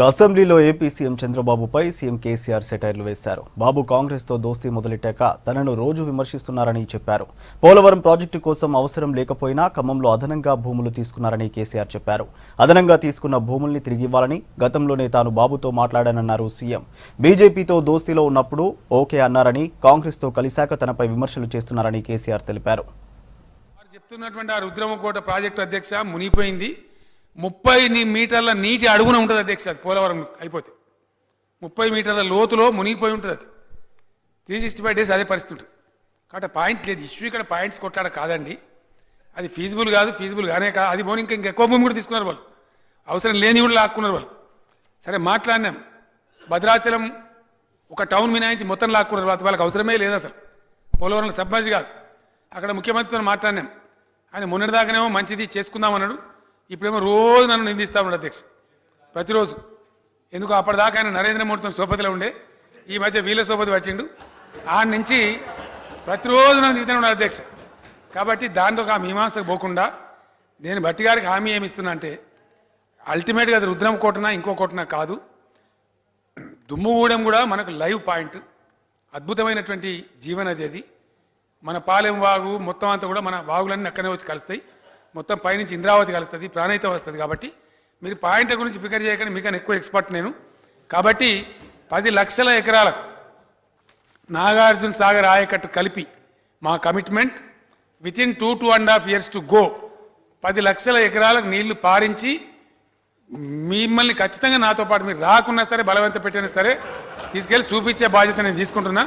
అసెంబ్లీలో AP CM చంద్రబాబుపై CM KCR సెటైర్లు వేశారు. బాబు కాంగ్రెస్తో దోస్తీ మొదలెట్టాక తనను రోజు విమర్శిస్తున్నారని చెప్పారు. పోలవరం ప్రాజెక్టు కోసం అవసరం లేకపోయినా ఖమ్మంలో అదనంగా భూములు తీసుకున్నారని కేసీఆర్ చెప్పారు. అదనంగా తీసుకున్న భూముల్ని తిరిగివ్వాలని గతంలోనే తాను బాబుతో మాట్లాడానన్నారు సీఎం. బీజేపీతో దోస్తీలో ఉన్నప్పుడు ఓకే అన్నారని, కాంగ్రెస్తో కలిశాక తనపై విమర్శలు చేస్తున్నారని కేసీఆర్ తెలిపారు. చెప్తున్నటువంటి ఆ రుద్రమకోట ప్రాజెక్టు అధ్యక్ష మునిగిపోయింది. 30 మీటర్ల నీటి అడుగున ఉంటుంది అధ్యక్ష. అది పోలవరం అయిపోతే 30 మీటర్ల లోతులో మునిగిపోయి ఉంటుంది. అది 365 డేస్ అదే పరిస్థితి ఉంటుంది. కాబట్టి పాయింట్ లేదు. ఇష్యూ ఇక్కడ పాయింట్స్ కొట్లాడ కాదండి. అది ఫీజిబుల్ కాదు, ఫీజిబుల్ కానే కాదు. అది పోనీ ఇంకెక్కువ భూమి కూడా తీసుకున్నారు వాళ్ళు. అవసరం లేని కూడా లాక్కున్నారు వాళ్ళు. సరే మాట్లాడినాం. భద్రాచలం ఒక టౌన్ మినాయించి మొత్తం లాక్కున్నారు. వాళ్ళకి అవసరమే లేదు అసలు. పోలవరంలో సబ్మర్జ్ కాదు. అక్కడ ముఖ్యమంత్రితో మాట్లాడినాం. ఆయన మొన్నటిదాకానేమో మంచిది చేసుకుందామన్నాడు. ఇప్పుడేమో రోజు నన్ను నిందిస్తా ఉన్నాడు అధ్యక్ష, ప్రతిరోజు. ఎందుకు అప్పటిదాకా ఆయన నరేంద్ర మోడీతో సోపతిలో ఉండే, ఈ మధ్య వీళ్ళ సోపతి పట్టిండు. ఆడ నుంచి ప్రతిరోజు నన్ను నిందిస్తూనే ఉన్నాడు అధ్యక్ష. కాబట్టి దాంట్లో ఆ మీమాంసకు పోకుండా నేను భట్టి గారికి హామీ ఏమిస్తున్నా అంటే, అల్టిమేట్గా అది రుద్రం కోటనా ఇంకో కోటనా కాదు, దుమ్ముగూడెం కూడా మనకు లైవ్ పాయింట్. అద్భుతమైనటువంటి జీవనది అది. మన పాలెం వాగు మొత్తం అంతా కూడా మన వాగులన్నీ అక్కడనే వచ్చి కలుస్తాయి. మొత్తం పైనుంచి ఇంద్రావతి కలుస్తుంది, ప్రాణహిత వస్తుంది. కాబట్టి మీరు పాయింట్ల గురించి ఫికర్ చేయకండి, మీకన్నా ఎక్కువ ఎక్స్పర్ట్ నేను. కాబట్టి 10 లక్షల ఎకరాలకు నాగార్జున సాగర్ ఆయకట్టు కలిపి మా commitment within 2.5 years to go 10 లక్షల ఎకరాలకు నీళ్లు పారించి మిమ్మల్ని ఖచ్చితంగా నాతో పాటు మీరు రాకున్నా సరే, బలవంత పెట్టినా సరే తీసుకెళ్ళి చూపించే బాధ్యత నేను తీసుకుంటున్నా.